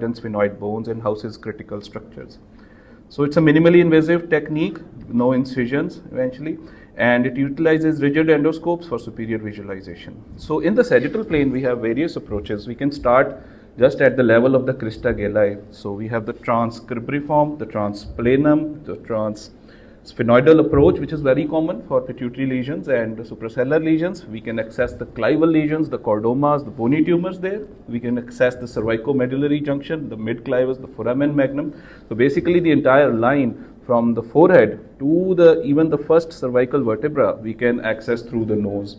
and sphenoid bones and houses critical structures. So it's a minimally invasive technique, no incisions eventually, and it utilizes rigid endoscopes for superior visualization. So in the sagittal plane, we have various approaches. We can start just at the level of the crista galli. So we have the transcribriform, the transplanum, the transsphenoidal approach, which is very common for pituitary lesions and suprasellar lesions. We can access the clival lesions, the chordomas, the bony tumors there. We can access the cervicomedullary junction, the mid-clivus, the foramen magnum. So basically the entire line from the forehead to even the first cervical vertebra, we can access through the nose.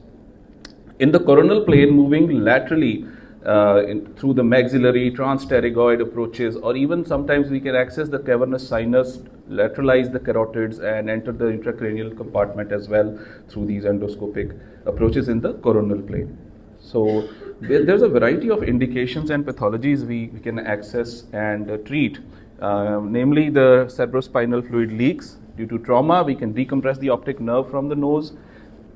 In the coronal plane, moving laterally through the maxillary, transpterygoid approaches, or even sometimes we can access the cavernous sinus, lateralize the carotids, and enter the intracranial compartment as well through these endoscopic approaches in the coronal plane. So there's a variety of indications and pathologies we can access and treat, namely the cerebrospinal fluid leaks due to trauma. We can decompress the optic nerve from the nose,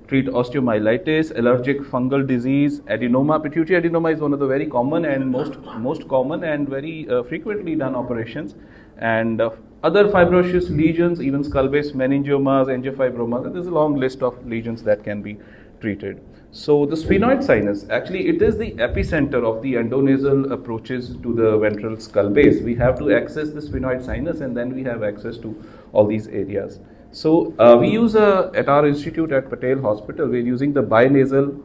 treat osteomyelitis, allergic fungal disease, adenoma. Pituitary adenoma is one of the very common and most common and very frequently done operations. And other fibrous lesions, even skull-based meningiomas, angiofibromas. There's a long list of lesions that can be treated. So the sphenoid sinus, actually it is the epicenter of the endonasal approaches to the ventral skull base. We have to access the sphenoid sinus and then we have access to all these areas. So we use at our institute at Patel Hospital, we're using the binasal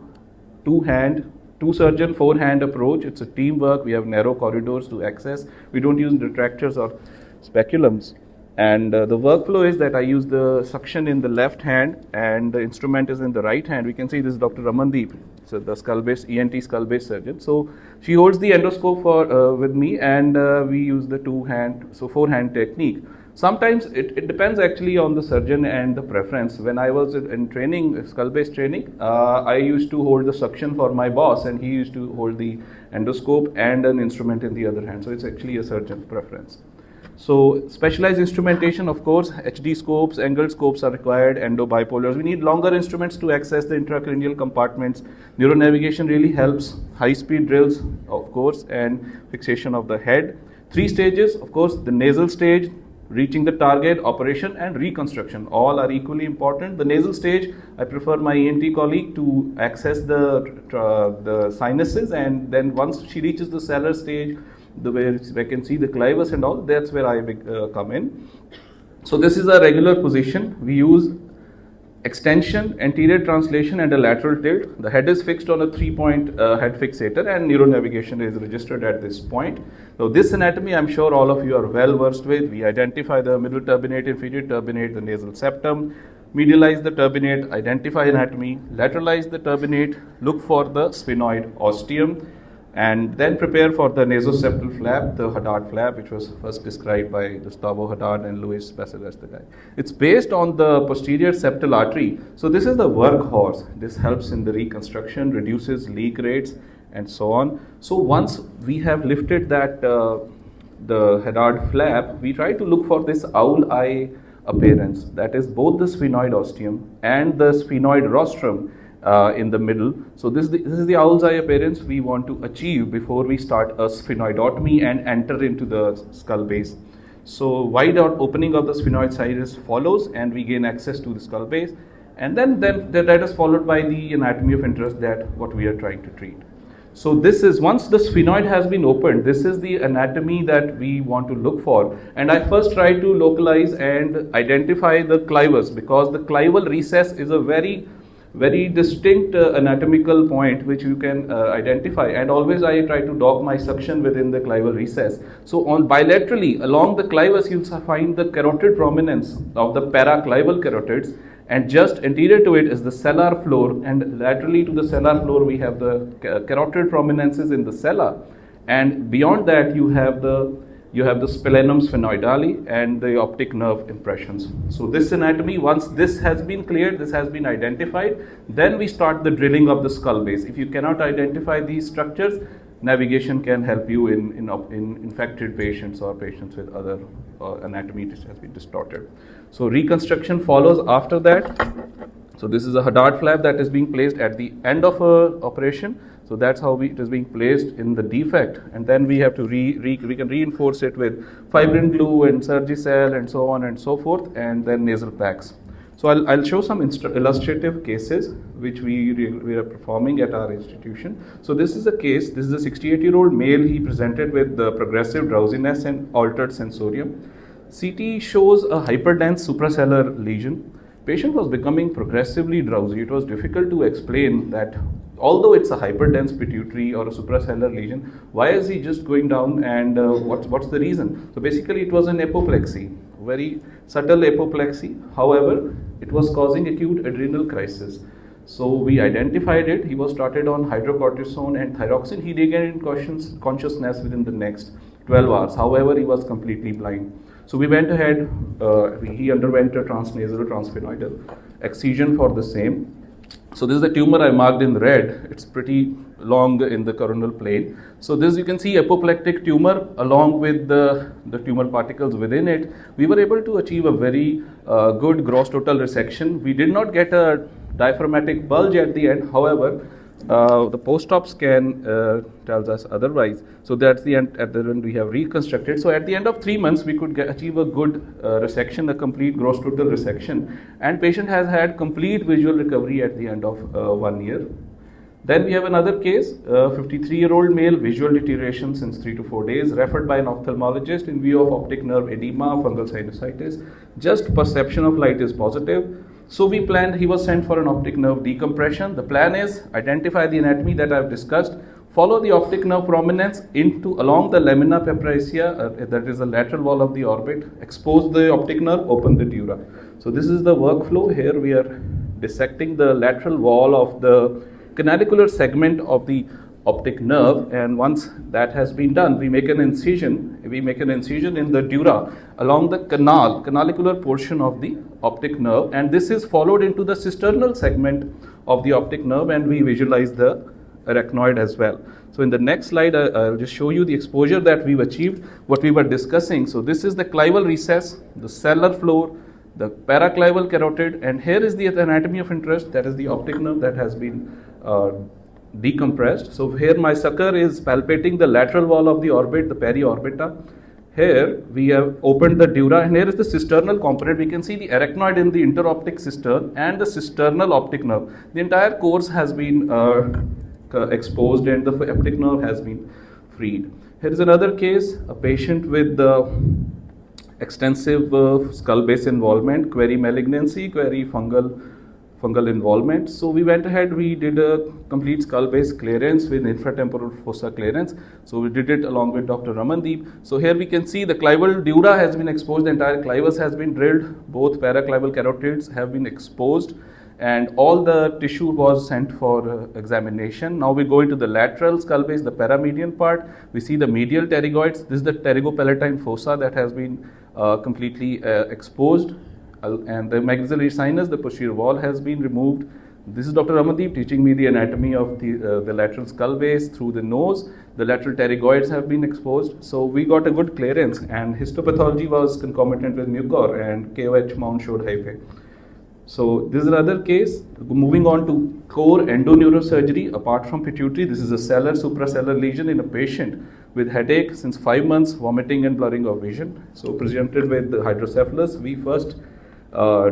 two surgeon, 4-hand approach. It's a teamwork. We have narrow corridors to access. We don't use retractors or speculums. And the workflow is that I use the suction in the left hand and the instrument is in the right hand. We can see this is Dr. Ramandeep, so the skull-based ENT skull-based surgeon. So she holds the endoscope with me, and we use the 4-hand technique. Sometimes it depends actually on the surgeon and the preference. When I was in training, skull-based training, I used to hold the suction for my boss and he used to hold the endoscope and an instrument in the other hand. So it's actually a surgeon's preference. So specialized instrumentation, of course, HD scopes, angled scopes are required, endobipolars. We need longer instruments to access the intracranial compartments. Neuronavigation really helps, high-speed drills, of course, and fixation of the head. 3 stages, of course, the nasal stage, reaching the target, operation, and reconstruction. All are equally important. The nasal stage, I prefer my ENT colleague to access the sinuses, and then once she reaches the sellar stage, where I can see the clivus and all, that's where I come in. So this is a regular position. We use extension, anterior translation, and a lateral tilt. The head is fixed on a 3-point head fixator, and neuronavigation is registered at this point. So this anatomy, I'm sure all of you are well versed with. We identify the middle turbinate, inferior turbinate, the nasal septum, medialize the turbinate, identify anatomy, lateralize the turbinate, look for the sphenoid ostium, and then prepare for the nasoseptal flap, the Haddad flap, which was first described by Gustavo Haddad and Luis Baceres, the guy. It's based on the posterior septal artery. So this is the workhorse. This helps in the reconstruction, reduces leak rates, and so on. So once we have lifted that, the Haddad flap, we try to look for this owl eye appearance. That is both the sphenoid ostium and the sphenoid rostrum in the middle. So this is the owl's eye appearance we want to achieve before we start a sphenoidotomy and enter into the skull base. So wide opening of the sphenoid sinus follows, and we gain access to the skull base, and then that is followed by the anatomy of interest, that what we are trying to treat. So this is, once the sphenoid has been opened, this is the anatomy that we want to look for. And I first try to localize and identify the clivus, because the clival recess is a very distinct anatomical point which you can identify, and always I try to dog my suction within the clival recess. So on bilaterally along the clivus, you'll find the carotid prominence of the paraclival carotids, and just anterior to it is the sellar floor, and laterally to the sellar floor we have the carotid prominences in the sella, and beyond that you have the splenum sphenoidale and the optic nerve impressions. So this anatomy, once this has been cleared, this has been identified, then we start the drilling of the skull base. If you cannot identify these structures, navigation can help you in infected patients or patients with other anatomy which has been distorted. So reconstruction follows after that. So this is a Haddad flap that is being placed at the end of a operation. So that's how it is being placed in the defect, and then we have to we can reinforce it with fibrin glue and Surgicel and so on and so forth, and then nasal packs. So I'll show some illustrative cases which we are performing at our institution. So this is a case, this is a 68-year-old male. He presented with the progressive drowsiness and altered sensorium. CT shows a hyperdense suprasellar lesion. Patient was becoming progressively drowsy. It was difficult to explain that although it's a hyperdense pituitary or a suprasellar lesion, why is he just going down, and what's the reason? So basically it was an apoplexy, very subtle apoplexy. However, it was causing acute adrenal crisis. So we identified it. He was started on hydrocortisone and thyroxine. He regained consciousness within the next 12 hours. However, he was completely blind. So we went ahead, he underwent a transnasal transsphenoidal excision for the same. So this is the tumor I marked in red. It's pretty long in the coronal plane. So this, you can see apoplectic tumor along with the tumor particles within it. We were able to achieve a very good gross total resection. We did not get a diaphragmatic bulge at the end. However, the post-op scan tells us otherwise. So that's the end. At the end we have reconstructed. So at the end of 3 months we could achieve a good resection, a complete gross total resection, and patient has had complete visual recovery at the end of 1 year. Then we have another case, 53-year-old male, visual deterioration since 3 to 4 days, referred by an ophthalmologist in view of optic nerve edema, fungal sinusitis. Just perception of light is positive. So we planned, he was sent for an optic nerve decompression. The plan is identify the anatomy that I've discussed, follow the optic nerve prominence along the lamina pepraecea, that is the lateral wall of the orbit, expose the optic nerve, open the dura. So this is the workflow. Here we are dissecting the lateral wall of the canalicular segment of the optic nerve, and once that has been done, we make an incision in the dura along the canalicular portion of the optic nerve, and this is followed into the cisternal segment of the optic nerve, and we visualize the arachnoid as well. So in the next slide, I'll just show you the exposure that we've achieved, what we were discussing. So this is the clival recess, the sellar floor, the paraclival carotid, and here is the anatomy of interest, that is the optic nerve that has been decompressed. So here my sucker is palpating the lateral wall of the orbit, the periorbita. Here we have opened the dura, and here is the cisternal component. We can see the arachnoid in the interoptic cistern and the cisternal optic nerve. The entire course has been exposed and the optic nerve has been freed. Here is another case, a patient with extensive skull base involvement, query malignancy, query fungal involvement. So we went ahead, we did a complete skull base clearance with infratemporal fossa clearance. So we did it along with Dr. Ramandeep. So here we can see the clival dura has been exposed, the entire clivus has been drilled, both paraclival carotids have been exposed, and all the tissue was sent for examination. Now we go into the lateral skull base, the paramedian part. We see the medial pterygoids. This is the pterygopalatine fossa that has been completely exposed. And the maxillary sinus, the posterior wall has been removed. This is Dr. Ramandeep teaching me the anatomy of the lateral skull base through the nose. The lateral pterygoids have been exposed. So we got a good clearance, and histopathology was concomitant with mucor, and KOH mount showed hyphae. So this is another case. Moving on to core endoneurosurgery, apart from pituitary, this is a sellar suprasellar lesion in a patient with headache since 5 months, vomiting and blurring of vision. So presented with hydrocephalus, we first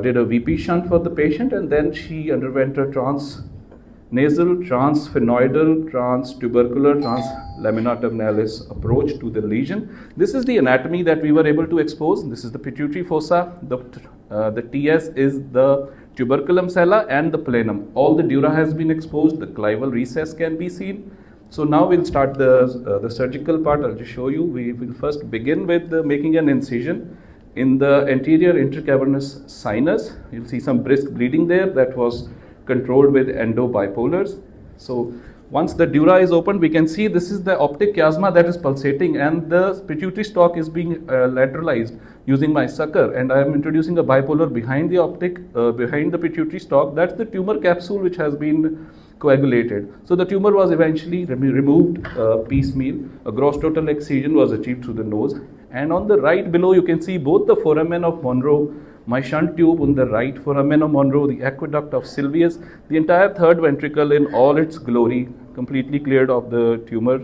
did a VP shunt for the patient, and then she underwent a transnasal, transsphenoidal, transtubercular, translamina terminalis approach to the lesion. This is the anatomy that we were able to expose. This is the pituitary fossa. The TS is the tuberculum sella and the planum. All the dura has been exposed. The clival recess can be seen. So now we'll start the surgical part. I'll just show you. We will first begin with making an incision in the anterior intercavernous sinus. You'll see some brisk bleeding there that was controlled with endobipolars. So once the dura is opened, we can see this is the optic chiasma that is pulsating, and the pituitary stalk is being lateralized using my sucker, and I am introducing a bipolar behind the behind the pituitary stalk. That's the tumor capsule which has been coagulated. So the tumor was eventually removed piecemeal. A gross total excision was achieved through the nose, and on the right below you can see both the foramen of Monro my shunt tube on the right, foramen of Monroe, the aqueduct of Sylvius, the entire third ventricle in all its glory, completely cleared of the tumor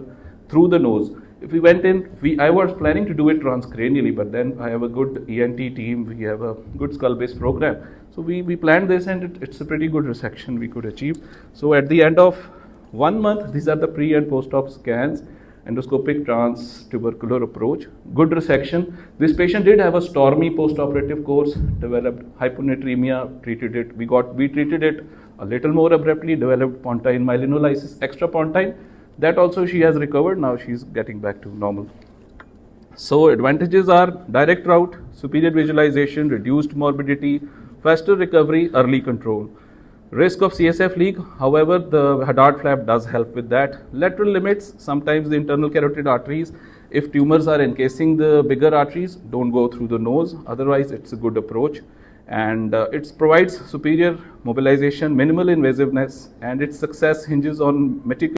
through the nose. If we went in, I was planning to do it transcranially, but then I have a good ENT team, we have a good skull-based program. So we planned this, and it's a pretty good resection we could achieve. So at the end of 1 month, these are the pre and post-op scans, endoscopic trans-tubercular approach, good resection. This patient did have a stormy post-operative course, developed hyponatremia, treated it. We treated it a little more abruptly, developed pontine myelinolysis, extra pontine. That also she has recovered, now she's getting back to normal. So advantages are direct route, superior visualization, reduced morbidity, faster recovery, early control. Risk of CSF leak, however, the Hadad flap does help with that. Lateral limits, sometimes the internal carotid arteries, if tumors are encasing the bigger arteries, don't go through the nose, otherwise it's a good approach. And it provides superior mobilization, minimal invasiveness, and its success hinges on meticulous